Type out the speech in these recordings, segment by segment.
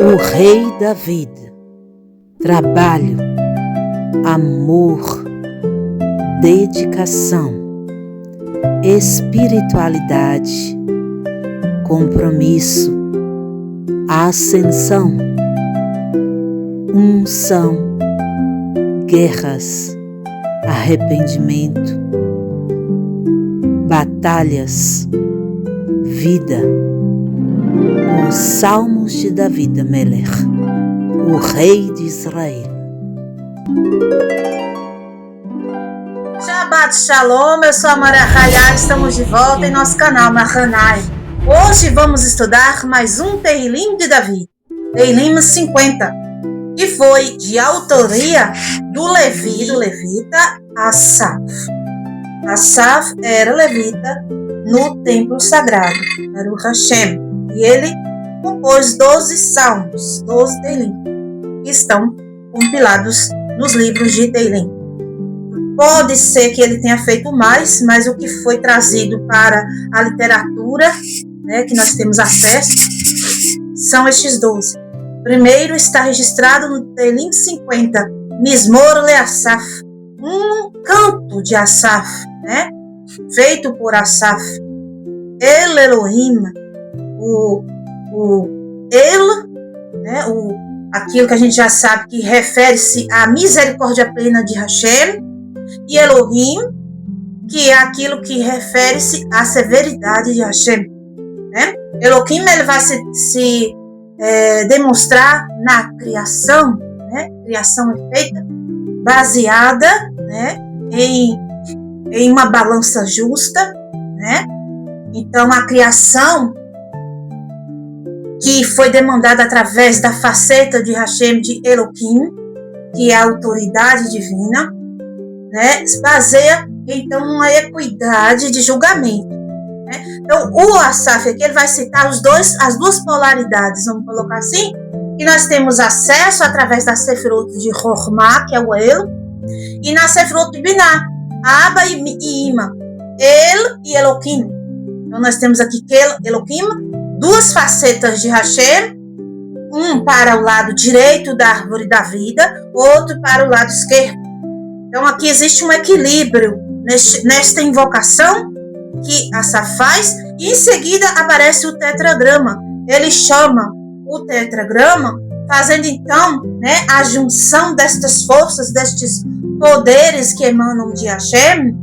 O Rei da Vida. Trabalho, amor, dedicação, espiritualidade, compromisso, ascensão, unção, guerras, arrependimento, batalhas, vida. Os Salmos de David Amelech, o Rei de Israel. Shabbat Shalom, eu sou a Mara Hayá, estamos de volta em nosso canal Mahanai. Hoje vamos estudar mais um Tehilim de Davi, Tehilim 50, que foi de autoria do levita Asaf. Asaf era levita no templo sagrado, Baruch Hashem, e ele compôs 12 salmos, 12 Tehilim, que estão compilados nos livros de Tehilim. Pode ser que ele tenha feito mais, mas o que foi trazido para a literatura, que nós temos acesso, são estes 12. Primeiro está registrado no Tehilim 50, Mizmor Le-Asaf, um canto de Asaf, feito por Asaf. El Elohim, aquilo que a gente já sabe que refere-se à misericórdia plena de Hashem, e Elohim, que é aquilo que refere-se à severidade de Hashem. Elohim, ele vai se demonstrar na criação, criação é feita baseada em uma balança justa, Então a criação que foi demandada através da faceta de Hashem, de Elohim, que é a autoridade divina, se baseia então numa equidade de julgamento. Então o Asaf aqui ele vai citar as duas polaridades, vamos colocar assim, que nós temos acesso através da Sefirot de Chokhmah, que é o El, e na Sefirot de Binah, Abba e Ima, El e Elohim. Então nós temos aqui que Elohim, duas facetas de Hashem, um para o lado direito da árvore da vida, outro para o lado esquerdo. Então aqui existe um equilíbrio nesta invocação que Asaf faz, e em seguida aparece o tetragrama. Ele chama o tetragrama, fazendo então a junção destas forças, destes poderes que emanam de Hashem,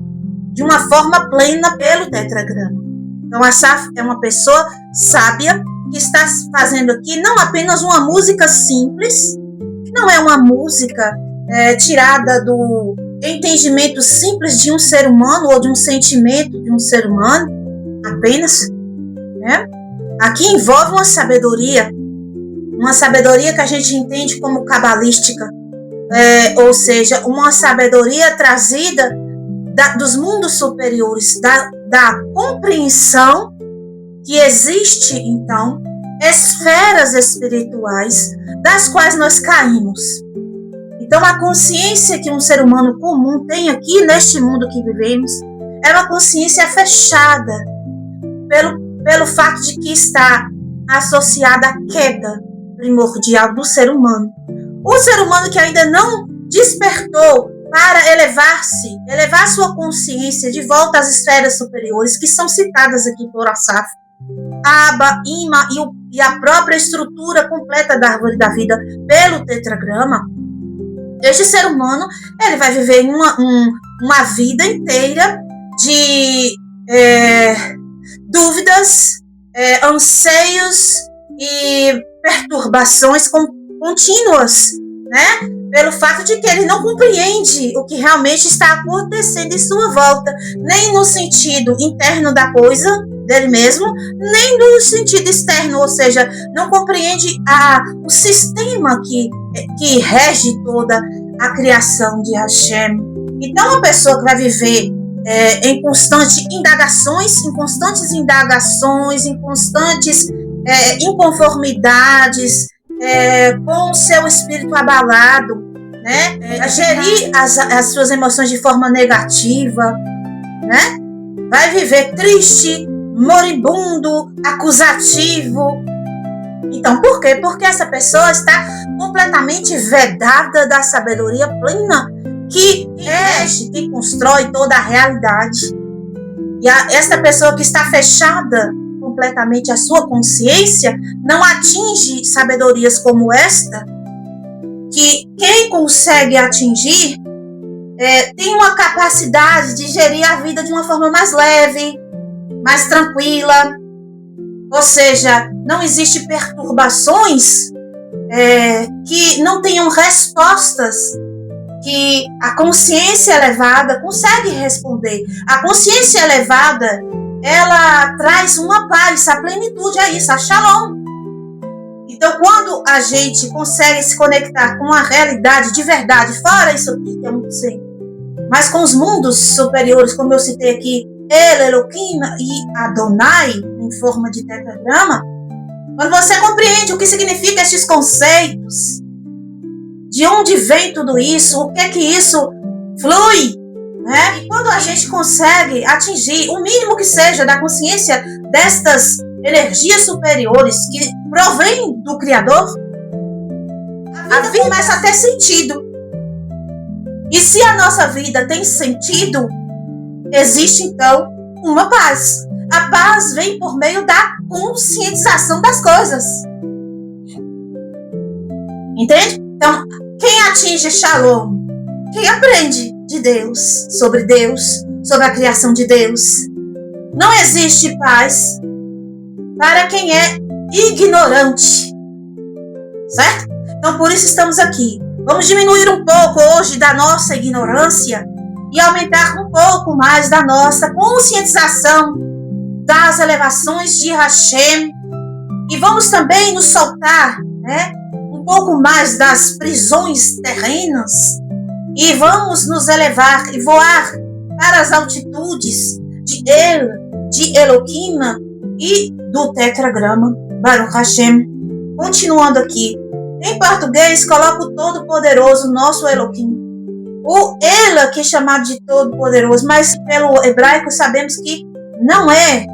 de uma forma plena pelo tetragrama. Então Asaf é uma pessoa sábia que está fazendo aqui não apenas uma música simples, não é uma música tirada do entendimento simples de um ser humano ou de um sentimento de um ser humano apenas. Aqui envolve uma sabedoria que a gente entende como cabalística, ou seja, uma sabedoria trazida dos mundos superiores, da compreensão que existe, então, esferas espirituais das quais nós caímos. Então, a consciência que um ser humano comum tem aqui neste mundo que vivemos é uma consciência fechada pelo fato de que está associada à queda primordial do ser humano. O ser humano que ainda não despertou para elevar sua consciência de volta às esferas superiores, que são citadas aqui por Asaf, Abba, Ima e a própria estrutura completa da árvore da vida pelo tetragrama. Este ser humano ele vai viver uma vida inteira de dúvidas, anseios e perturbações contínuas, pelo fato de que ele não compreende o que realmente está acontecendo em sua volta, nem no sentido interno da coisa, dele mesmo, nem no sentido externo, ou seja, não compreende o sistema que rege toda a criação de Hashem. Então, uma pessoa que vai viver em constantes indagações, em constantes inconformidades, com o seu espírito abalado, a gerir as suas emoções de forma negativa, vai viver triste, moribundo, acusativo, Então, por quê? Porque essa pessoa está completamente vedada da sabedoria plena que rege, que constrói toda a realidade. E esta pessoa que está fechada completamente à sua consciência não atinge sabedorias como esta, que quem consegue atingir tem uma capacidade de gerir a vida de uma forma mais leve, mais tranquila, ou seja, não existe perturbações que não tenham respostas que a consciência elevada consegue responder. A consciência elevada, ela traz uma paz, a plenitude, é isso, a shalom. Então, quando a gente consegue se conectar com a realidade de verdade, fora isso aqui, que eu não sei, mas com os mundos superiores, como eu citei aqui, El, Elohim e Adonai, em forma de tetragrama, quando você compreende o que significam estes conceitos, de onde vem tudo isso, o que é que isso flui, né? E quando a gente consegue atingir o mínimo que seja da consciência destas energias superiores que provém do Criador, a vida começa a ter sentido. E se a nossa vida tem sentido, existe então uma paz. A paz vem por meio da conscientização das coisas. Entende? Então, quem atinge Shalom? Quem aprende de Deus, sobre a criação de Deus. Não existe paz para quem é ignorante. Certo? Então, por isso estamos aqui. Vamos diminuir um pouco hoje da nossa ignorância e aumentar um pouco mais da nossa conscientização das elevações de Hashem. E vamos também nos soltar, né, um pouco mais das prisões terrenas e vamos nos elevar e voar para as altitudes de El, de Elohim e do tetragrama Baruch Hashem. Continuando aqui, em português, coloca o Todo-Poderoso, nosso Elohim. O El, que é chamado de Todo-Poderoso, mas pelo hebraico sabemos que não é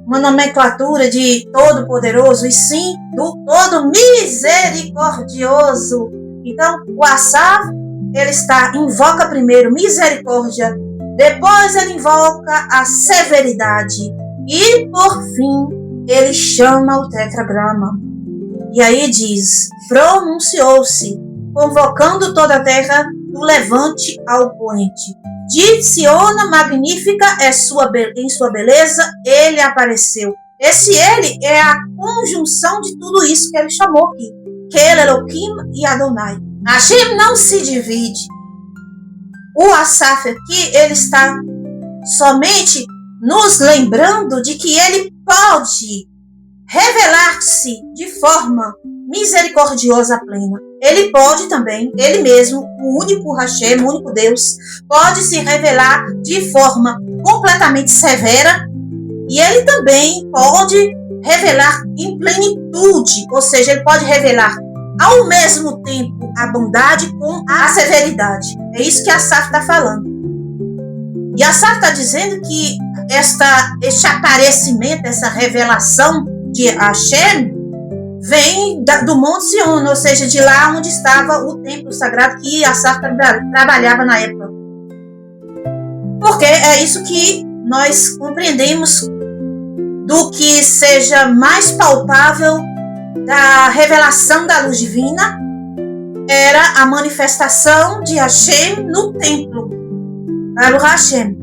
uma nomenclatura de Todo-Poderoso, e sim do Todo-Misericordioso. Então, o Asaf, ele invoca primeiro misericórdia, depois ele invoca a severidade, e por fim, ele chama o tetragrama. E aí diz, pronunciou-se, convocando toda a terra do levante ao poente. De Siona magnífica em sua beleza, ele apareceu. Esse ele é a conjunção de tudo isso que ele chamou aqui. Kel, Elohim e Adonai. Hashem não se divide. O Asaf aqui, ele está somente nos lembrando de que ele pode revelar-se de forma misericordiosa plena. Ele pode também, ele mesmo, o único Hashem, o único Deus, pode se revelar de forma completamente severa e ele também pode revelar em plenitude, ou seja, ele pode revelar ao mesmo tempo a bondade com a severidade. É isso que Asaf está falando. E Asaf está dizendo que este aparecimento, essa revelação de Hashem vem do Monte Sion, ou seja, de lá onde estava o templo sagrado que Asaf trabalhava na época. Porque é isso que nós compreendemos do que seja mais palpável da revelação da luz divina, era a manifestação de Hashem no templo, Baruch Hashem.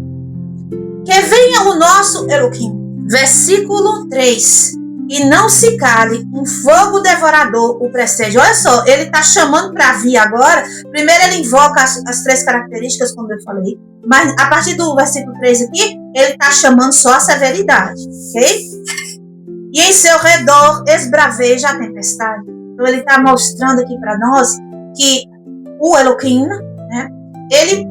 Que venha o nosso Elohim. Versículo 3. E não se cale, um fogo devorador o precede. Olha só, ele está chamando para vir agora. Primeiro ele invoca as três características, como eu falei. Mas a partir do versículo 3 aqui, ele está chamando só a severidade. Ok? E em seu redor esbraveja a tempestade. Então ele está mostrando aqui para nós que o Elohim, né, ele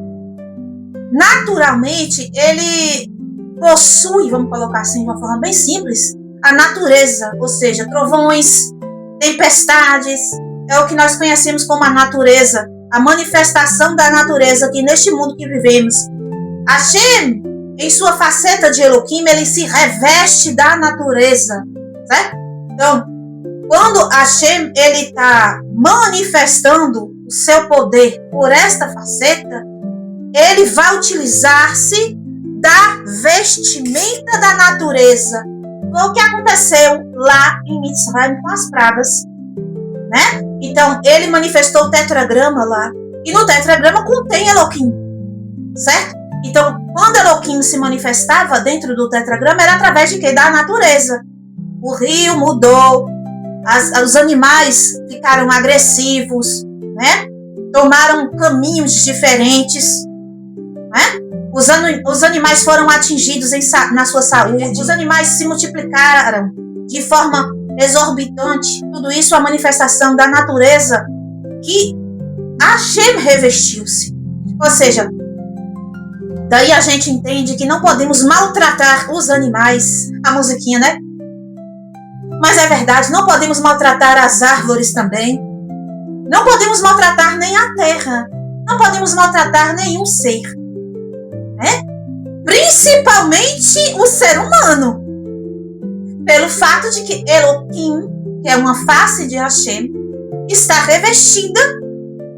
naturalmente, ele possui, vamos colocar assim de uma forma bem simples, a natureza, ou seja, trovões, tempestades, é o que nós conhecemos como a natureza, a manifestação da natureza aqui neste mundo que vivemos. Hashem, em sua faceta de Elohim, ele se reveste da natureza, certo? Então, quando Hashem ele está manifestando o seu poder por esta faceta, ele vai utilizar-se da vestimenta da natureza. Foi o que aconteceu lá em Mitzrayim com as pragas, né? Então, ele manifestou o tetragrama lá, e no tetragrama contém Elohim, certo? Então, quando Elohim se manifestava dentro do tetragrama, era através de quê? Da natureza. O rio mudou, os animais ficaram agressivos, né? Tomaram caminhos diferentes, né? Os animais foram atingidos na sua saúde, os animais se multiplicaram de forma exorbitante. Tudo isso é a manifestação da natureza que Hashem revestiu-se. Ou seja, daí a gente entende que não podemos maltratar os animais. A musiquinha, né? Mas é verdade, não podemos maltratar as árvores também. Não podemos maltratar nem a terra. Não podemos maltratar nenhum ser, né? Principalmente o ser humano. Pelo fato de que Elohim, que é uma face de Hashem, está revestida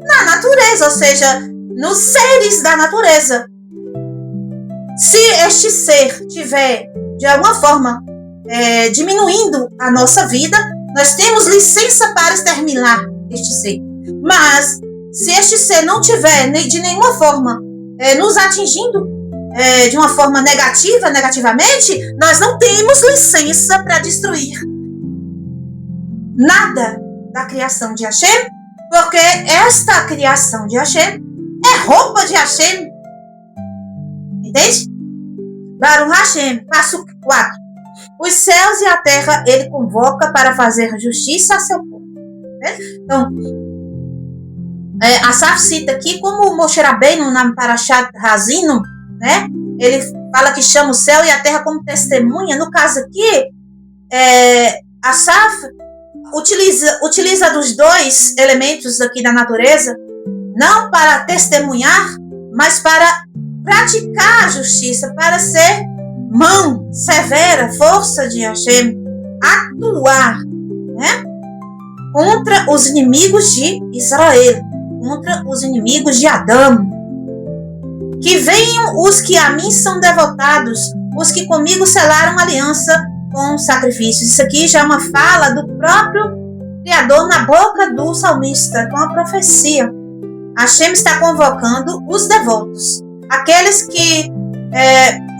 na natureza, ou seja, nos seres da natureza. Se este ser tiver, de alguma forma, diminuindo a nossa vida, nós temos licença para exterminar este ser. Mas, se este ser não tiver de nenhuma forma nos atingindo de uma forma negativamente, nós não temos licença para destruir nada da criação de Hashem, porque esta criação de Hashem é roupa de Hashem. Entende? Baruch Hashem, passo 4. Os céus e a terra ele convoca para fazer justiça a seu povo. Né? Então, Asaf cita aqui como Moshe Rabbeinu na Parashat Hazinu, né? Ele fala que chama o céu e a terra como testemunha. No caso aqui, Asaf utiliza dos dois elementos aqui da natureza, não para testemunhar, mas para praticar a justiça, para ser mão severa, força de Hashem, atuar, né? Contra os inimigos de Israel, contra os inimigos de Adão. Que venham os que a mim são devotados, os que comigo selaram aliança com sacrifícios. Isso aqui já é uma fala do próprio Criador na boca do salmista, com a profecia. Hashem está convocando os devotos, aqueles que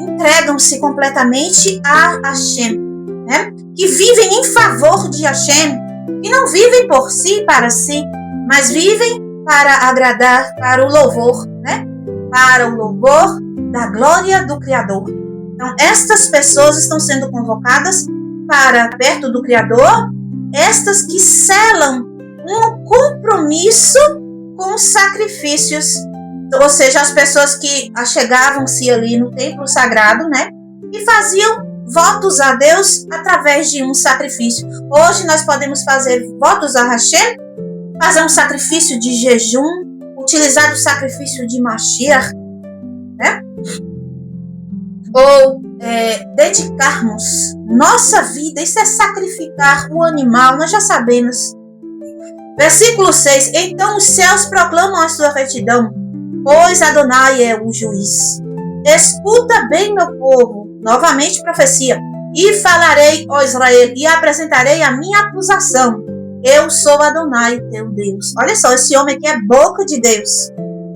entregam-se completamente a Hashem, né? Que vivem em favor de Hashem, que não vivem por si e para si, mas vivem para agradar, para o louvor, né? Para o louvor da glória do Criador. Então, estas pessoas estão sendo convocadas para perto do Criador, estas que selam um compromisso com sacrifícios, ou seja, as pessoas que achegavam-se ali no templo sagrado, né, e faziam votos a Deus através de um sacrifício. Hoje nós podemos fazer votos a Hashem, fazer um sacrifício de jejum, utilizar o sacrifício de Mashiach, né? Ou dedicarmos nossa vida, isso é sacrificar o animal, nós já sabemos. Versículo 6, então os céus proclamam a sua retidão, pois Adonai é o juiz. Escuta bem, meu povo, novamente profecia, e falarei, ó Israel, e apresentarei a minha acusação. Eu sou Adonai, teu Deus. Olha só, esse homem aqui é boca de Deus,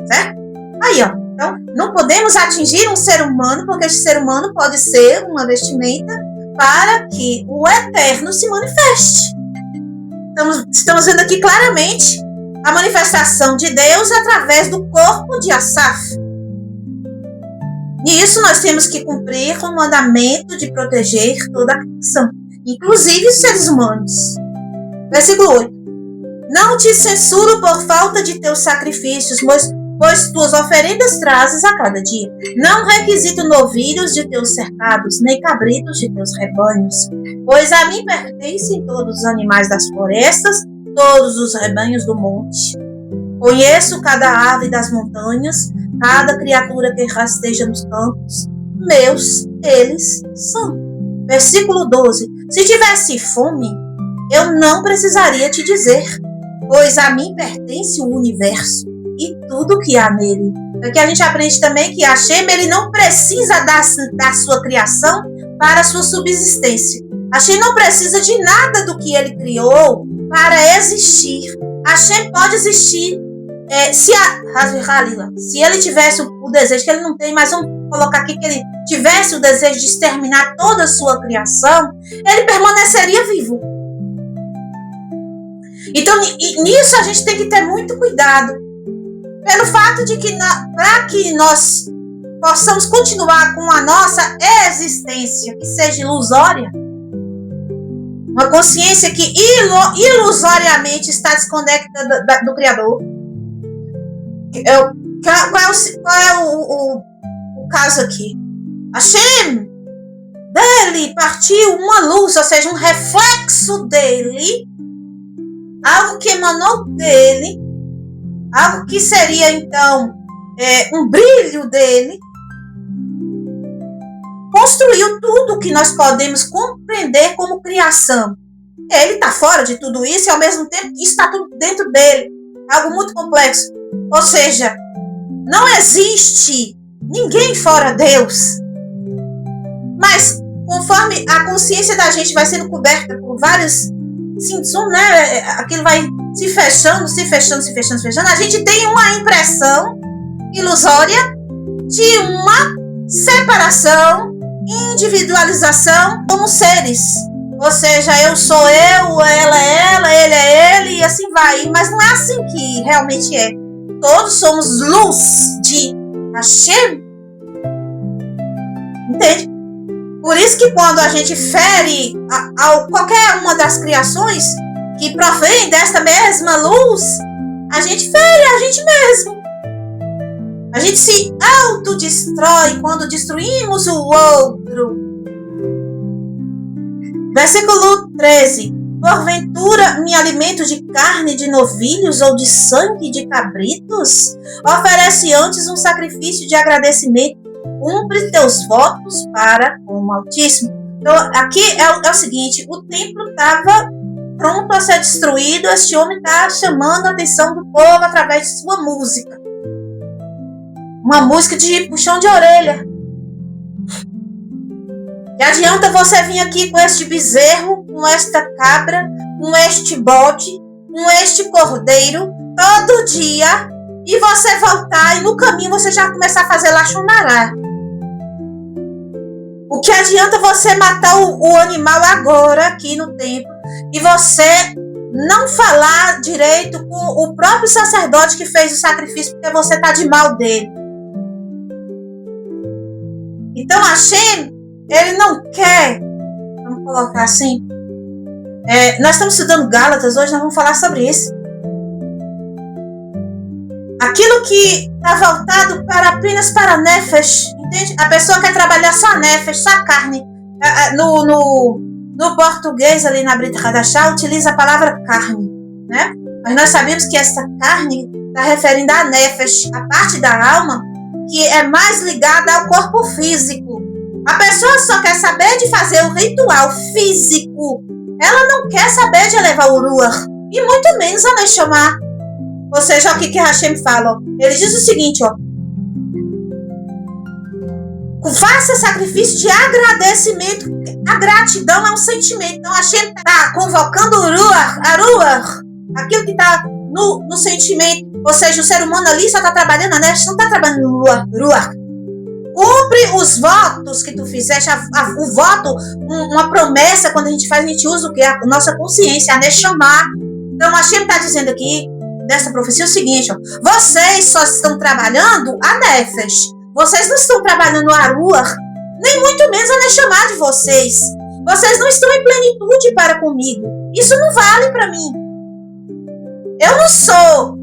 certo? Aí, ó. Então, não podemos atingir um ser humano, porque esse ser humano pode ser uma vestimenta para que o eterno se manifeste. Estamos vendo aqui claramente a manifestação de Deus através do corpo de Asaf. E isso nós temos que cumprir com o mandamento de proteger toda a criação, inclusive os seres humanos. Versículo 8. Não te censuro por falta de teus sacrifícios, pois tuas oferendas trazes a cada dia. Não requisito novilhos de teus cercados, nem cabritos de teus rebanhos. Pois a mim pertencem todos os animais das florestas, todos os rebanhos do monte. Conheço cada ave das montanhas, cada criatura que rasteja nos campos. Meus eles são. Versículo 12. Se tivesse fome, eu não precisaria te dizer, pois a mim pertence o universo e tudo que há nele. Aqui a gente aprende também que Hashem, ele não precisa da sua criação para a sua subsistência. Hashem não precisa de nada do que ele criou para existir. Hashem pode existir. Se ele tivesse o desejo, que ele não tem, mas vamos colocar aqui que ele tivesse o desejo de exterminar toda a sua criação, ele permaneceria vivo. Então, nisso a gente tem que ter muito cuidado. Pelo fato de que, para que nós possamos continuar com a nossa existência, que seja ilusória, uma consciência que ilusoriamente está desconectada do Criador. Qual é o caso aqui? Hashem, dele partiu uma luz, ou seja, um reflexo dele, algo que emanou dele, algo que seria então um brilho dele, construiu tudo que nós podemos compreender como criação. Ele está fora de tudo isso e ao mesmo tempo isso está tudo dentro dele, algo muito complexo. Ou seja, não existe ninguém fora Deus. Mas conforme a consciência da gente vai sendo coberta por vários sintomas, né? Aquilo vai se fechando, a gente tem uma impressão ilusória de uma separação, individualização como seres. Ou seja, eu sou eu, ela é ela, ele é ele, e assim vai. Mas não é assim que realmente é. Todos somos luz de Hashem. Entende? Por isso que quando a gente fere qualquer uma das criações que provém desta mesma luz, a gente fere a gente mesmo. A gente se autodestrói quando destruímos o outro. Versículo 13. Porventura me alimento de carne de novilhos ou de sangue de cabritos? Oferece antes um sacrifício de agradecimento. Cumpre teus votos para com o Altíssimo. Então, aqui é o seguinte, o templo estava pronto a ser destruído, este homem está chamando a atenção do povo através de sua música. Uma música de puxão de orelha. E adianta você vir aqui com este bezerro, com esta cabra, com este bode, com este cordeiro, todo dia, e você voltar e no caminho você já começar a fazer lachonará. O que adianta você matar o animal agora, aqui no templo, e você não falar direito com o próprio sacerdote que fez o sacrifício, porque você está de mal dele. Então Hashem, ele não quer, vamos colocar assim, nós estamos estudando Gálatas, hoje nós vamos falar sobre isso. Aquilo que está voltado apenas para Nefesh, entende? A pessoa quer trabalhar só a Nefesh, só a carne. No português, ali na Brit Hadashah, utiliza a palavra carne, né? Mas nós sabemos que essa carne está referindo a Nefesh, a parte da alma que é mais ligada ao corpo físico. A pessoa só quer saber de fazer o ritual físico. Ela não quer saber de elevar o Ruach, e muito menos a Neshama. Ou seja, o que Hashem fala, ó. Ele diz o seguinte, ó. Faça sacrifício de agradecimento. A gratidão é um sentimento. Então Hashem está convocando o Ruach, a Ruach, aquilo que está no sentimento. Ou seja, o ser humano ali só está trabalhando, né? Não está trabalhando no Ruach. Cumpre os votos que tu fizeste. O voto, uma promessa, quando a gente usa o que? A nossa consciência, a Neshama. Então Hashem está dizendo aqui, dessa profecia, o seguinte, ó, vocês só estão trabalhando a Nefesh, vocês não estão trabalhando a Ruach, nem muito menos a Neshama de vocês. Vocês não estão em plenitude para comigo. Isso não vale para mim. Eu não sou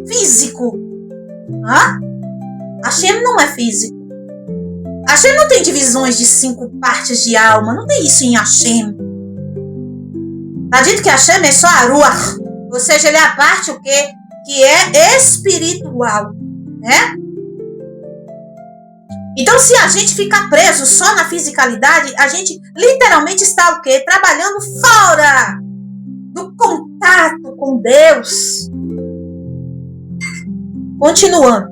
físico. Hashem não é físico. Hashem não tem divisões de 5 partes de alma. Não tem isso em Hashem. Está dito que Hashem é só a Ruach. Ou seja, ele é a parte o quê? Que é espiritual, né? Então, se a gente ficar preso só na fisicalidade, a gente literalmente está o quê? Trabalhando fora contato com Deus. Continuando.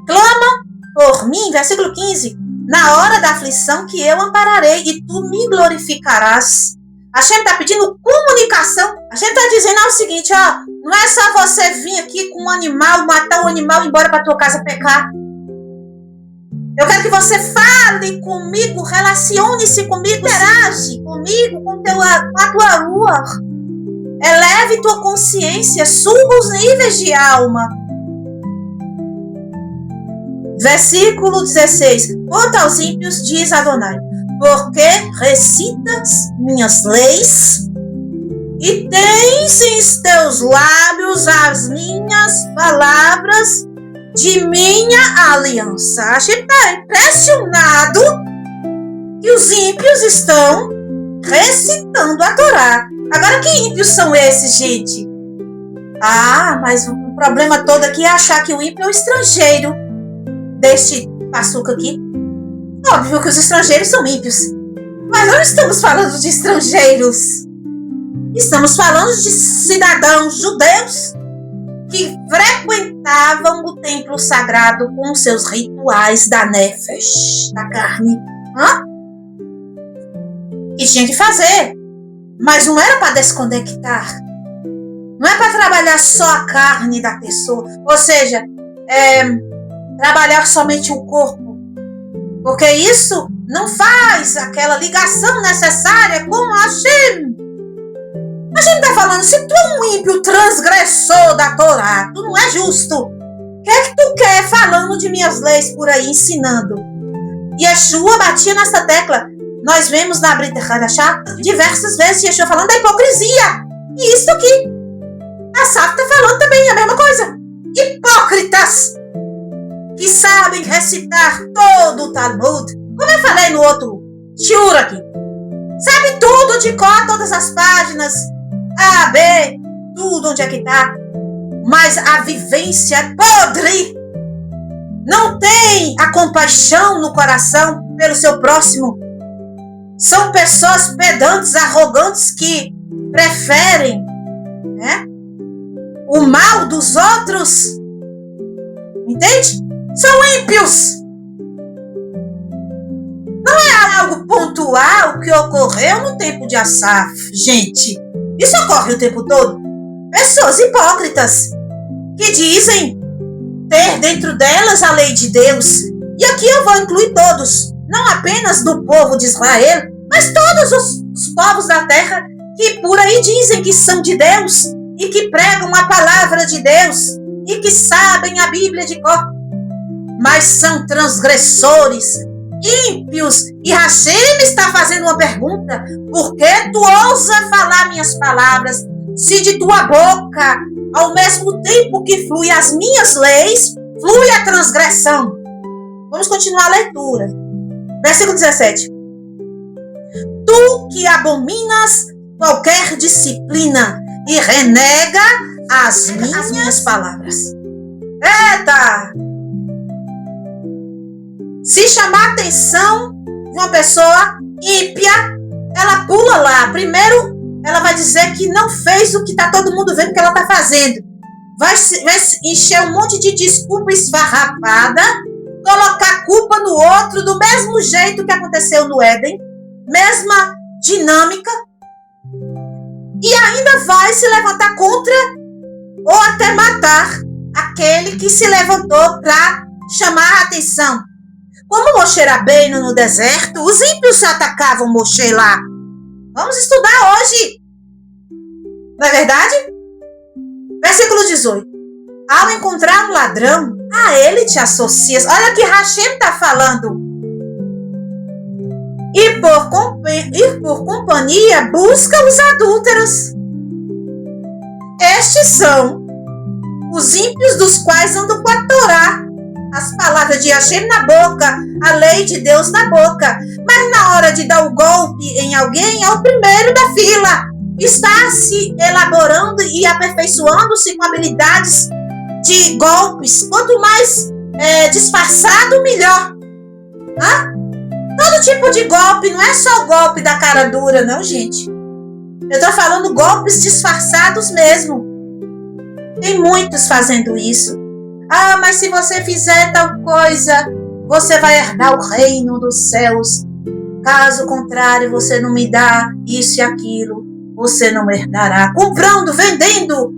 Clama por mim, versículo 15. Na hora da aflição que eu ampararei e tu me glorificarás. Hashem está pedindo comunicação. Hashem está dizendo o seguinte, ó, não é só você vir aqui com um animal, matar um animal e ir embora para tua casa pecar. Eu quero que você fale comigo, relacione-se comigo, interage comigo, com a tua lua. Eleve tua consciência, suba os níveis de alma. Versículo 16. Quanto aos ímpios, diz Adonai, porque recitas minhas leis e tens em teus lábios as minhas palavras de minha aliança. A gente está impressionado que os ímpios estão recitando a Torá. Agora, que ímpios são esses, gente? Mas o problema todo aqui é achar que o ímpio é o estrangeiro deste passuca aqui. Óbvio que os estrangeiros são ímpios. Mas não estamos falando de estrangeiros. Estamos falando de cidadãos judeus que frequentavam o templo sagrado com seus rituais da nefesh, da carne. Que tinha que fazer. Mas não era para desconectar. Não é para trabalhar só a carne da pessoa. Ou seja, trabalhar somente o corpo. Porque isso não faz aquela ligação necessária com Hashem. Hashem está falando, se tu é um ímpio transgressor da Torá, tu não é justo. O que é que tu quer falando de minhas leis por aí, ensinando? E Yeshua batia nessa tecla. Nós vemos na Brit Hadashah diversas vezes Yeshua falando da hipocrisia. E isso aqui. A Saf está falando também a mesma coisa. Hipócritas que sabem recitar todo o Talmud. Como eu falei no outro shiur aqui. Sabe tudo de cor, todas as páginas. A, B, tudo onde é que está. Mas a vivência é podre. Não tem a compaixão no coração pelo seu próximo. São pessoas pedantes, arrogantes que preferem, o mal dos outros. Entende? São ímpios. Não é algo pontual que ocorreu no tempo de Asaf, gente. Isso ocorre o tempo todo. Pessoas hipócritas que dizem ter dentro delas a lei de Deus. E aqui eu vou incluir todos. Não apenas do povo de Israel, mas todos os povos da terra que por aí dizem que são de Deus e que pregam a palavra de Deus e que sabem a Bíblia de cor. Mas são transgressores, ímpios. E Hashem está fazendo uma pergunta. Por que tu ousa falar minhas palavras, se de tua boca, ao mesmo tempo que flui as minhas leis, flui a transgressão? Vamos continuar a leitura. Versículo 17. Tu que abominas qualquer disciplina e renega as minhas palavras. Eita! Se chamar a atenção de uma pessoa ímpia, ela pula lá. Primeiro, ela vai dizer que não fez o que está todo mundo vendo que ela está fazendo. Vai encher um monte de desculpa esfarrapada, colocar culpa no outro, do mesmo jeito que aconteceu no Éden, mesma dinâmica, e ainda vai se levantar contra ou até matar aquele que se levantou para chamar a atenção. Como Moshe Rabbeinu no deserto, os ímpios atacavam Moshe lá. Vamos estudar hoje. Não é verdade? Versículo 18. Ao encontrar um ladrão, a ele te associas. Olha o que Hashem está falando. E por companhia busca os adúlteros. Estes são os ímpios dos quais andam com a Torá. As palavras de Hashem na boca, a lei de Deus na boca. Mas na hora de dar o golpe em alguém, é o primeiro da fila. Está se elaborando e aperfeiçoando-se com habilidades de golpes. Quanto mais disfarçado, melhor. Todo tipo de golpe, não é só o golpe da cara dura, não, gente. Eu estou falando golpes disfarçados mesmo. Tem muitos fazendo isso. Ah, mas se você fizer tal coisa, você vai herdar o reino dos céus. Caso contrário, você não me dá isso e aquilo, você não herdará. Comprando, vendendo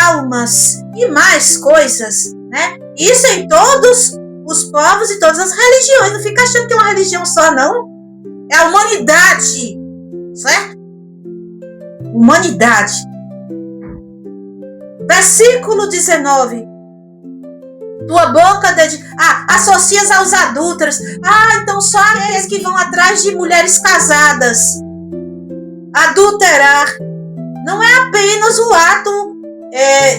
almas e mais coisas, né? Isso em todos os povos e todas as religiões. Não fica achando que é uma religião só, não. É a humanidade, certo? Humanidade. Versículo 19. Tua boca associas aos adúlteros. Então só aqueles que vão atrás de mulheres casadas. Adulterar não é apenas o ato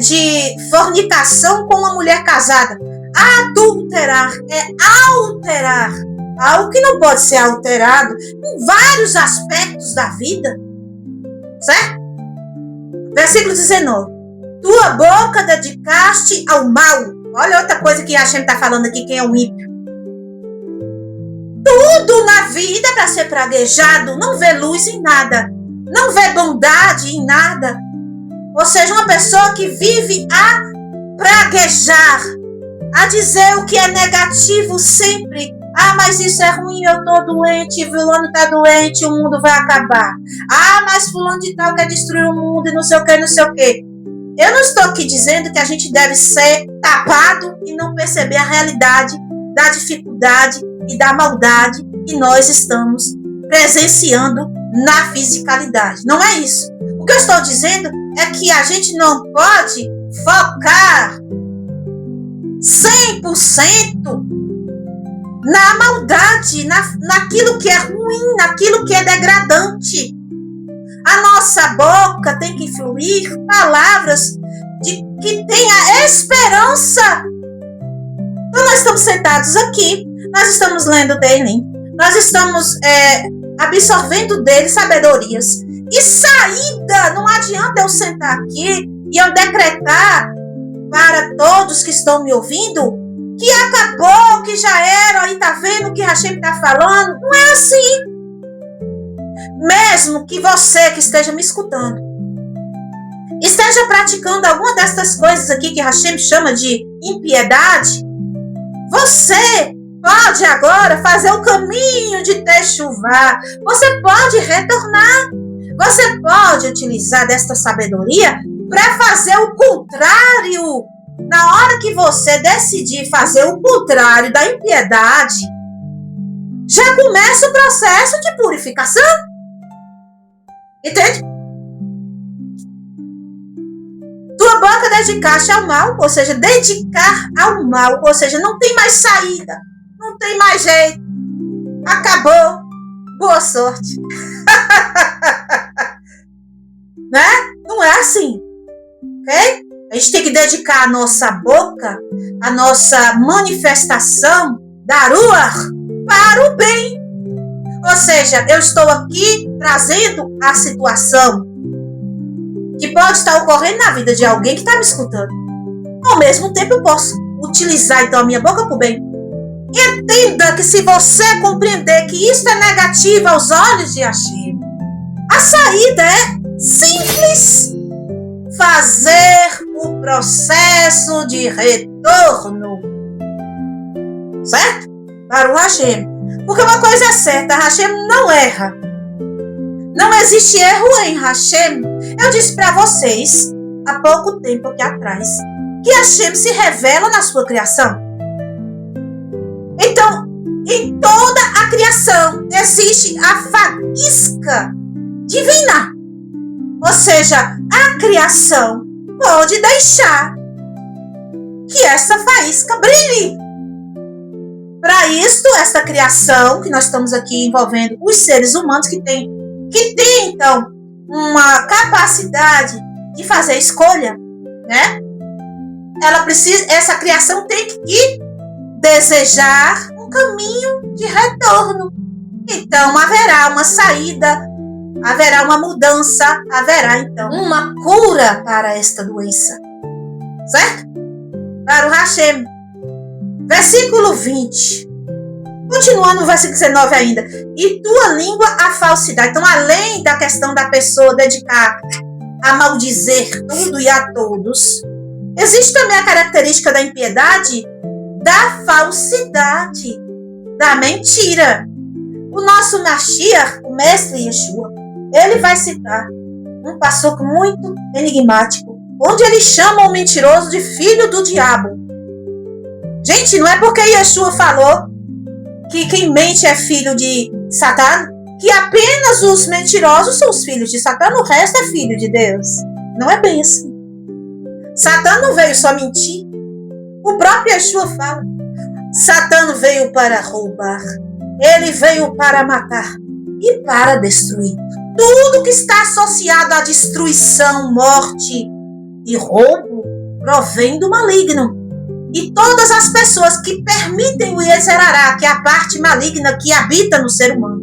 de fornicação com uma mulher casada. Adulterar é alterar algo que não pode ser alterado em vários aspectos da vida, certo? Versículo 19. Tua boca dedicaste ao mal. Olha outra coisa que a Hashem está falando aqui, quem é o ímpio. Tudo na vida para ser praguejado, não vê luz em nada, não vê bondade em nada. Ou seja, uma pessoa que vive a praguejar, a dizer o que é negativo sempre. Mas isso é ruim, eu tô doente, fulano tá doente, o mundo vai acabar. Mas fulano de tal quer destruir o mundo e não sei o que, não sei o que. Eu não estou aqui dizendo que a gente deve ser tapado e não perceber a realidade da dificuldade e da maldade que nós estamos presenciando na fisicalidade. Não é isso. O que eu estou dizendo é que a gente não pode focar 100% na maldade, naquilo que é ruim, naquilo que é degradante. A nossa boca tem que fluir palavras que tenha esperança. Então nós estamos sentados aqui, nós estamos lendo Teilim, nós estamos absorvendo dele sabedorias. E saída, não adianta eu sentar aqui e eu decretar para todos que estão me ouvindo que acabou, que já era, aí tá vendo o que Hashem está falando. Não é assim. Mesmo que você que esteja me escutando esteja praticando alguma dessas coisas aqui que Hashem chama de impiedade, você pode agora fazer o caminho de Techuvá. Você pode retornar. Você pode utilizar desta sabedoria para fazer o contrário. Na hora que você decidir fazer o contrário da impiedade, já começa o processo de purificação. Entende? Tua boca dedicaste ao mal, ou seja, dedicar ao mal, ou seja, não tem mais saída, não tem mais jeito, acabou, boa sorte. Né? Não é assim, ok? A gente tem que dedicar a nossa boca, a nossa manifestação da Ruach para o bem. Ou seja, eu estou aqui trazendo a situação que pode estar ocorrendo na vida de alguém que está me escutando. Ao mesmo tempo, eu posso utilizar então a minha boca para o bem. Entenda que se você compreender que isso é negativo aos olhos de Hashem, a saída é simples. Fazer o processo de retorno, certo? Para o Hashem. Porque uma coisa é certa, Hashem não erra. Não existe erro em Hashem. Eu disse para vocês, há pouco tempo aqui atrás, que Hashem se revela na sua criação. Então, em toda a criação existe a faísca divina. Ou seja, a criação pode deixar que essa faísca brilhe. Para isso, essa criação que nós estamos aqui envolvendo os seres humanos que tem então uma capacidade de fazer escolha, né? Essa criação tem que desejar um caminho de retorno. Então haverá uma saída, haverá uma mudança, haverá então uma cura para esta doença, certo? Para o Hashem. Versículo 20. Continuando no versículo 19 ainda. E tua língua a falsidade. Então, além da questão da pessoa dedicar a maldizer tudo e a todos, existe também a característica da impiedade, da falsidade, da mentira. O nosso Mashiach, o mestre Yeshua, ele vai citar um passuco muito enigmático, onde ele chama o mentiroso de filho do diabo. Gente, não é porque Yeshua falou que quem mente é filho de Satã, que apenas os mentirosos são os filhos de Satã, o resto é filho de Deus. Não é bem assim. Satã não veio só mentir. O próprio Yeshua fala: Satã veio para roubar, ele veio para matar e para destruir. Tudo que está associado à destruição, morte e roubo provém do maligno. E todas as pessoas que permitem o Yetzerará, que é a parte maligna que habita no ser humano,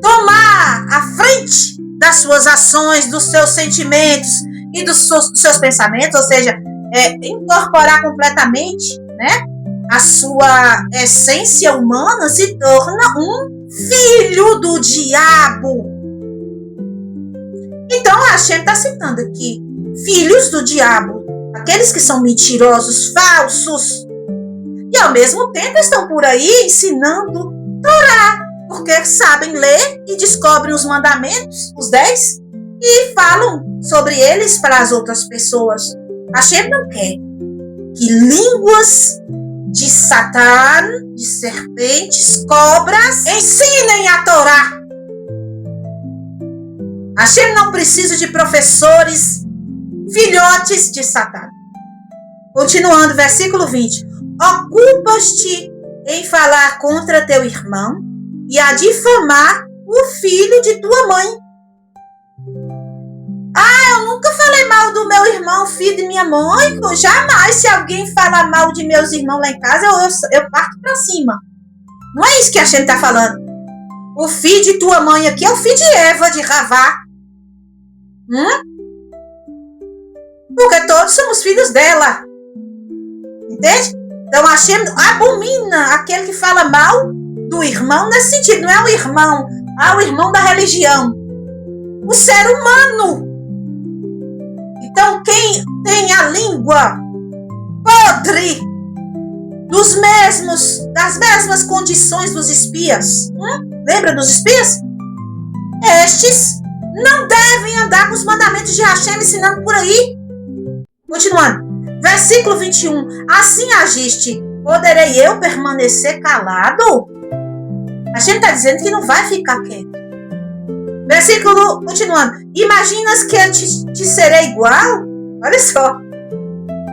tomar a frente das suas ações, dos seus sentimentos e dos seus pensamentos, ou seja, incorporar completamente, né, a sua essência humana, se torna um filho do diabo. Então, a Hashem está citando aqui filhos do diabo, aqueles que são mentirosos, falsos, e ao mesmo tempo estão por aí ensinando Torá, porque sabem ler e descobrem os mandamentos, os 10, e falam sobre eles para as outras pessoas. Hashem não quer que línguas de Satã, de serpentes, cobras, ensinem a Torá. Hashem não precisa de professores, filhotes de Satã. Continuando, versículo 20. Ocupas-te em falar contra teu irmão e a difamar o filho de tua mãe. Eu nunca falei mal do meu irmão, filho de minha mãe. Jamais. Se alguém falar mal de meus irmãos lá em casa, eu parto pra cima. Não é isso que a gente tá falando. O filho de tua mãe aqui é o filho de Eva, de Ravá. Porque todos somos filhos dela. Entende? Então a Hashem abomina aquele que fala mal do irmão nesse sentido. Não é o irmão da religião. O ser humano. Então, quem tem a língua podre das mesmas condições dos espias, lembra dos espias? Estes não devem andar com os mandamentos de Hashem ensinando por aí. Continuando, versículo 21. Assim agiste, poderei eu permanecer calado? Hashem está dizendo que não vai ficar quieto. Versículo, continuando. Imaginas que eu te serei igual? Olha só.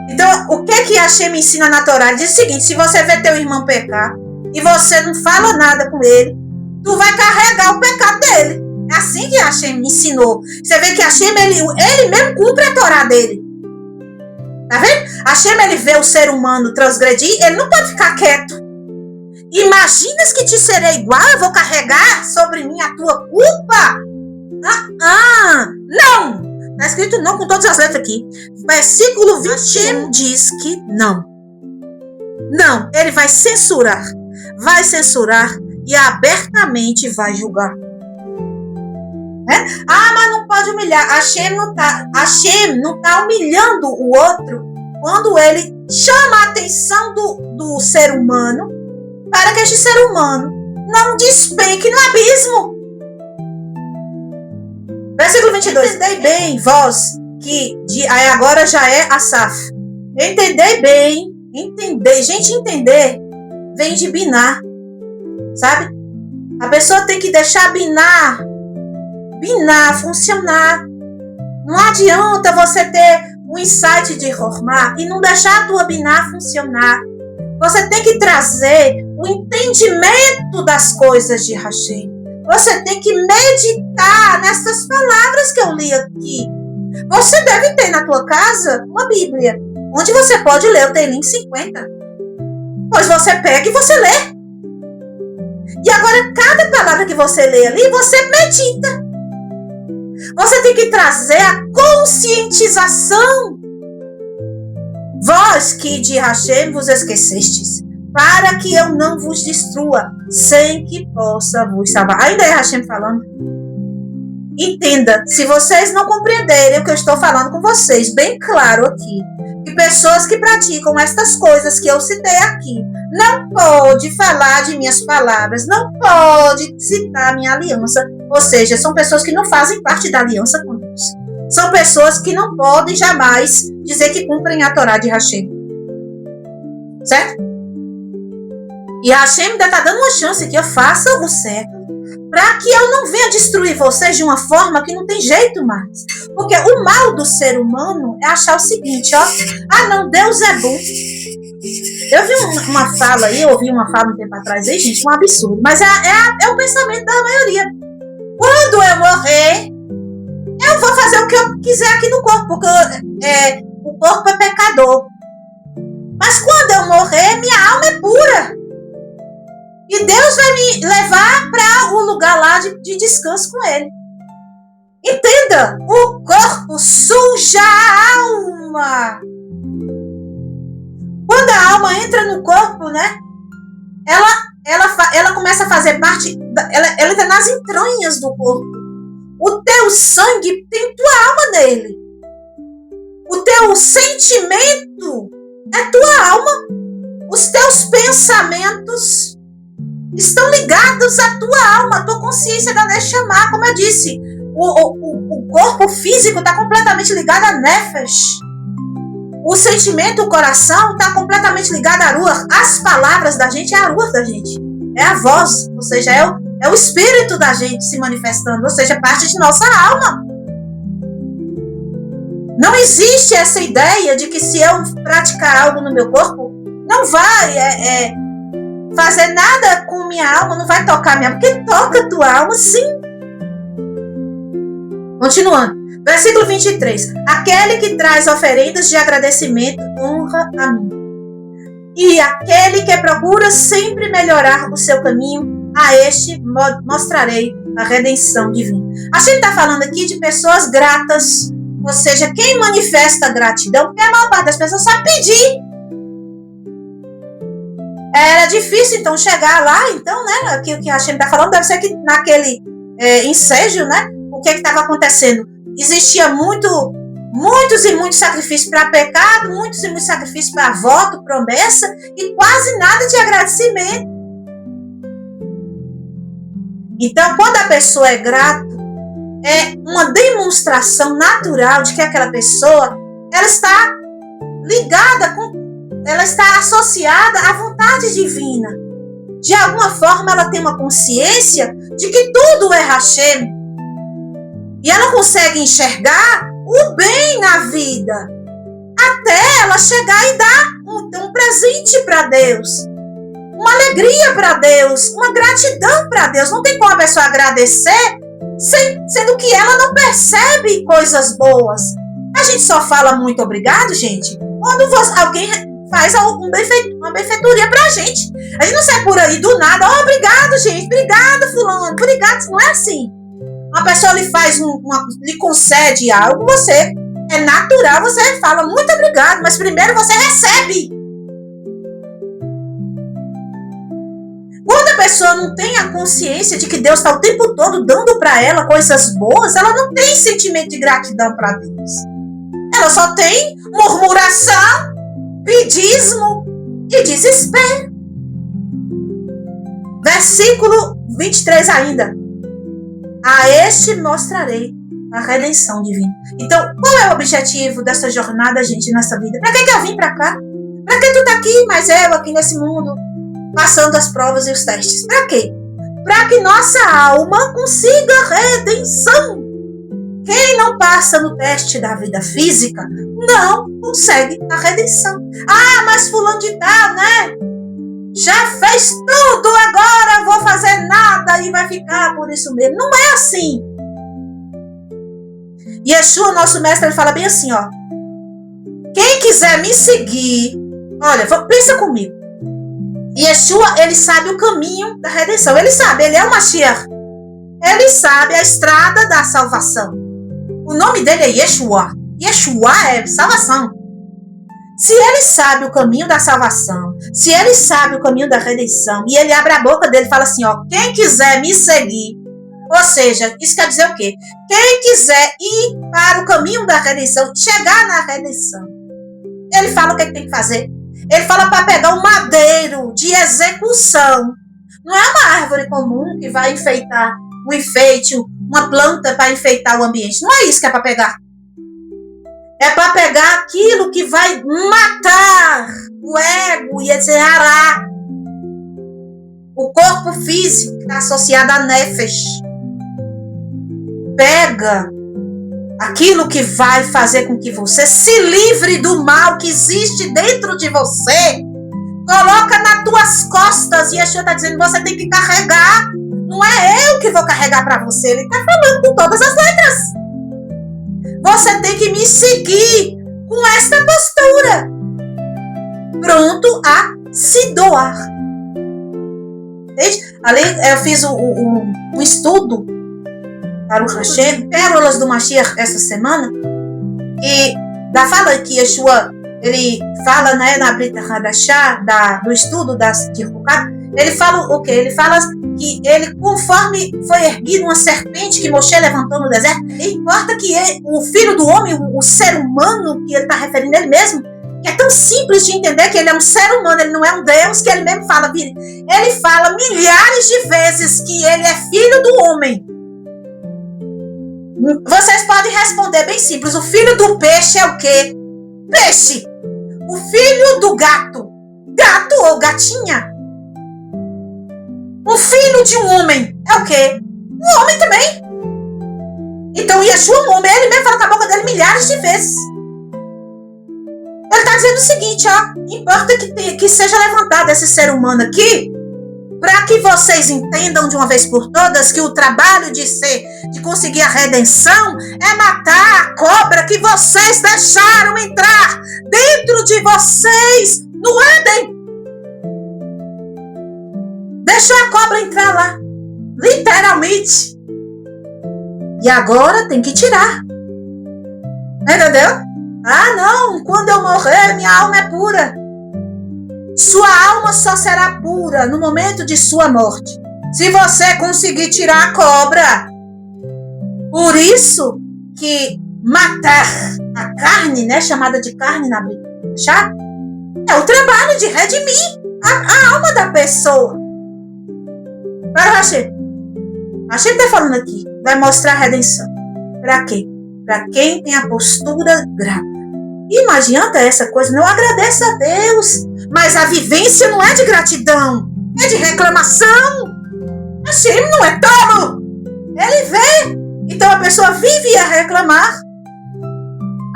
Então, o que Hashem ensina na Torá? Ele diz o seguinte: se você vê teu irmão pecar e você não fala nada com ele, tu vai carregar o pecado dele. É assim que Hashem ensinou. Você vê que Hashem, ele mesmo cumpre a Torá dele. Tá vendo? Hashem, ele vê o ser humano transgredir, ele não pode ficar quieto. Imaginas que te serei igual? Eu vou carregar sobre mim a tua culpa? Não! Está escrito não com todas as letras aqui. Versículo 21 diz que não. Não, ele vai censurar e abertamente vai julgar. Mas não pode humilhar. Hashem não tá humilhando o outro quando ele chama a atenção do ser humano para que este ser humano não despenque no abismo. Versículo 22. Entendei bem, vós, que agora já é Asaf. Entendei bem, gente, entender vem de binar, sabe? A pessoa tem que deixar binar funcionar. Não adianta você ter um insight de Hormá e não deixar a tua binar funcionar. Você tem que trazer o entendimento das coisas de Hashem. Você tem que meditar nessas palavras que eu li aqui. Você deve ter na tua casa uma Bíblia, onde você pode ler o Teilim 50. Pois você pega e você lê. E agora, cada palavra que você lê ali, você medita. Você tem que trazer a conscientização. Vós que de Hashem vos esquecestes, para que eu não vos destrua, sem que possa vos salvar. Ainda é Hashem falando. Entenda, se vocês não compreenderem o que eu estou falando com vocês, bem claro aqui, que pessoas que praticam estas coisas que eu citei aqui, não pode falar de minhas palavras, não pode citar minha aliança, ou seja, são pessoas que não fazem parte da aliança com Deus. São pessoas que não podem jamais dizer que cumprem a Torá de Hashem. Certo? E a Hashem ainda está dando uma chance que eu faça o certo, para que eu não venha destruir vocês de uma forma que não tem jeito mais. Porque o mal do ser humano é achar o seguinte, ó. Ah, não, Deus é bom. Eu vi uma fala aí, eu ouvi uma fala um tempo atrás aí, gente, um absurdo. Mas é o pensamento da maioria. Quando eu morrer, eu vou fazer o que eu quiser aqui no corpo, porque o corpo é pecador. Mas quando eu morrer, minha alma é pura. E Deus vai me levar para um lugar lá de descanso com Ele. Entenda, o corpo suja a alma. Quando a alma entra no corpo, né? Ela começa a fazer parte, ela entra nas entranhas do corpo. O teu sangue tem tua alma nele. O teu sentimento é tua alma. Os teus pensamentos estão ligados à tua alma, à tua consciência da Neshama, como eu disse. O corpo físico está completamente ligado a Nefesh. O sentimento, o coração está completamente ligado a Ruach. As palavras da gente é a Ruach da gente. É a voz, ou seja, é o espírito da gente se manifestando, ou seja, parte de nossa alma. Não existe essa ideia de que se eu praticar algo no meu corpo, não vai fazer nada com minha alma, não vai tocar minha alma, porque toca a tua alma, sim. Continuando, versículo 23. Aquele que traz oferendas de agradecimento honra a mim. E aquele que procura sempre melhorar o seu caminho, a este mostrarei a redenção divina. A gente está falando aqui de pessoas gratas, ou seja, quem manifesta gratidão, porque a maior parte das pessoas sabe pedir. Era difícil, então, chegar lá, então, né, aqui o que a Hashem está falando, deve ser que naquele ensejo, né, o que estava acontecendo? Existia muitos e muitos sacrifícios para pecado, muitos e muitos sacrifícios para voto, promessa, e quase nada de agradecimento. Então, quando a pessoa é grata, é uma demonstração natural de que aquela pessoa, ela está ligada ela está associada à vontade divina. De alguma forma, ela tem uma consciência de que tudo é Hashem. E ela consegue enxergar o bem na vida. Até ela chegar e dar um presente para Deus. Uma alegria para Deus. Uma gratidão para Deus. Não tem como a pessoa agradecer, sendo que ela não percebe coisas boas. A gente só fala muito obrigado, gente, quando alguém faz uma benfeitoria pra gente. A gente não sai por aí do nada, obrigado, gente, obrigado, fulano, obrigado, não é assim. Uma pessoa lhe concede algo, é natural, você fala muito obrigado, mas primeiro você recebe. Quando a pessoa não tem a consciência de que Deus está o tempo todo dando para ela coisas boas, ela não tem sentimento de gratidão para Deus. Ela só tem murmuração, pedismo e desespero. Versículo 23 ainda. A este mostrarei a redenção divina. Então, qual é o objetivo dessa jornada, gente, nessa vida? Para que eu vim para cá? Para que tu tá aqui, mas eu aqui nesse mundo, passando as provas e os testes? Para quê? Para que nossa alma consiga redenção. Quem não passa no teste da vida física, não consegue a redenção. Ah, mas fulano de tal, né? Já fez tudo, agora vou fazer nada e vai ficar por isso mesmo. Não é assim. Yeshua, nosso mestre, ele fala bem assim, ó. Quem quiser me seguir, olha, pensa comigo. Yeshua, ele sabe o caminho da redenção. Ele sabe, ele é o Mashiach. Ele sabe a estrada da salvação. O nome dele é Yeshua. Yeshua é salvação. Se ele sabe o caminho da salvação, se ele sabe o caminho da redenção, e ele abre a boca dele e fala assim, ó, quem quiser me seguir, ou seja, isso quer dizer o quê? Quem quiser ir para o caminho da redenção, chegar na redenção, ele fala o que tem que fazer. Ele fala para pegar um madeiro de execução. Não é uma árvore comum que vai enfeitar um enfeite, uma planta para enfeitar o ambiente. Não é isso que é para pegar. É para pegar aquilo que vai matar o ego e encerrar o corpo físico que está associado a nefesh. Pega aquilo que vai fazer com que você se livre do mal que existe dentro de você. Coloca nas tuas costas. E Yeshua está dizendo, você tem que carregar. Não é eu que vou carregar para você. Ele está falando com todas as letras. Você tem que me seguir com esta postura. Pronto a se doar. Entende? Ali eu fiz um estudo para o Hashem, Pérolas do Mashiach, essa semana. E da fala que Yeshua, ele fala, né, na Brita Hadashah, do estudo de Rukat, ele fala o quê? Ele fala que ele, conforme foi erguido uma serpente que Moshe levantou no deserto, importa que o filho do homem, o ser humano, que ele está referindo a ele mesmo, que é tão simples de entender que ele é um ser humano, ele não é um Deus, que ele mesmo fala, ele fala milhares de vezes que ele é filho do homem. Vocês podem responder bem simples, o filho do peixe é o quê? Peixe. O filho do gato, gato ou gatinha. O filho de um homem é o quê? Um homem também. Então Yeshua é um homem, ele mesmo fala com a boca dele milhares de vezes. Ele está dizendo o seguinte, ó, importa que seja levantado esse ser humano aqui, para que vocês entendam de uma vez por todas que o trabalho de conseguir a redenção é matar a cobra que vocês deixaram entrar dentro de vocês no Éden. Deixou a cobra entrar lá, literalmente. E agora tem que tirar. Entendeu? Ah, não, quando eu morrer, minha alma é pura. Sua alma só será pura no momento de sua morte, se você conseguir tirar a cobra. Por isso que matar a carne, né, chamada de carne na Bíblia, é o trabalho de redimir a alma da pessoa. Para Hashem. Hashem está falando aqui, vai mostrar a redenção. Para quê? Para quem tem a postura grata. E não adianta essa coisa, não agradeça a Deus. Mas a vivência não é de gratidão, é de reclamação. Hashem não é tolo. Ele vê. Então a pessoa vive a reclamar.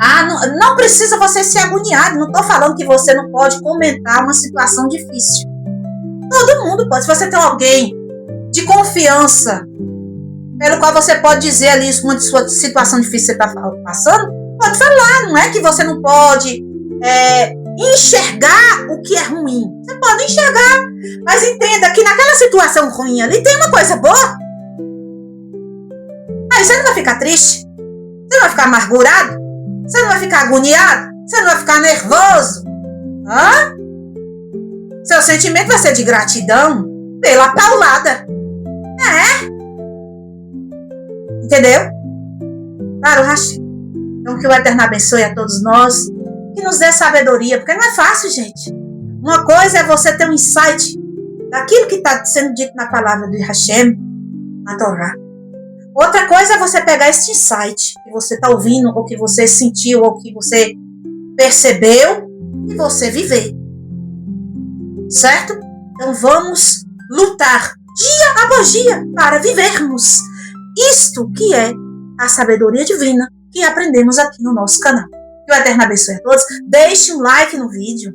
Ah, não precisa você se agoniar. Não estou falando que você não pode comentar uma situação difícil. Todo mundo pode. Se você tem alguém de confiança, pelo qual você pode dizer ali uma sua situação difícil que você está passando, pode falar. Não é que você não pode enxergar o que é ruim. Você pode enxergar, mas entenda que naquela situação ruim ali tem uma coisa boa. Aí você não vai ficar triste, você não vai ficar amargurado, você não vai ficar agoniado, você não vai ficar nervoso. Hã? Seu sentimento vai ser de gratidão pela paulada. Entendeu? Para o Hashem. Então que o Eterno abençoe a todos nós, que nos dê sabedoria, porque não é fácil, gente. Uma coisa é você ter um insight daquilo que está sendo dito na palavra de Hashem, na Torá. Outra coisa é você pegar esse insight que você está ouvindo, ou que você sentiu, ou que você percebeu, e você viver. Certo? Então vamos lutar dia após dia para vivermos isto que é a sabedoria divina que aprendemos aqui no nosso canal. Que o Eterno abençoe a todos. Deixe um like no vídeo.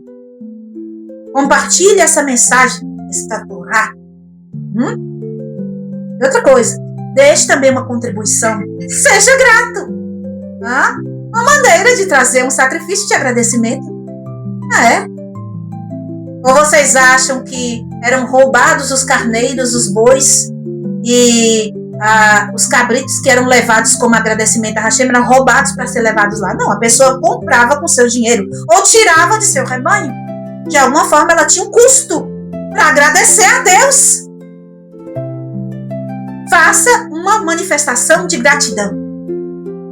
Compartilhe essa mensagem, esta Torá. E outra coisa, deixe também uma contribuição. Seja grato. Uma maneira de trazer um sacrifício de agradecimento. Ou vocês acham que eram roubados os carneiros, os bois, e os cabritos que eram levados como agradecimento a Hashem eram roubados para ser levados lá. Não, a pessoa comprava com seu dinheiro ou tirava de seu rebanho. De alguma forma ela tinha um custo para agradecer a Deus. Faça uma manifestação de gratidão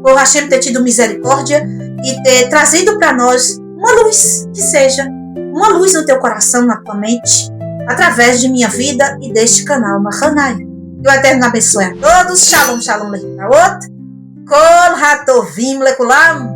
por Hashem ter tido misericórdia e ter trazido para nós uma luz, que seja uma luz no teu coração, na tua mente, através de minha vida e deste canal Mahanai. Que o Eterno abençoe a todos. Shalom, shalom, lechaot. Kol hatovim lekulam.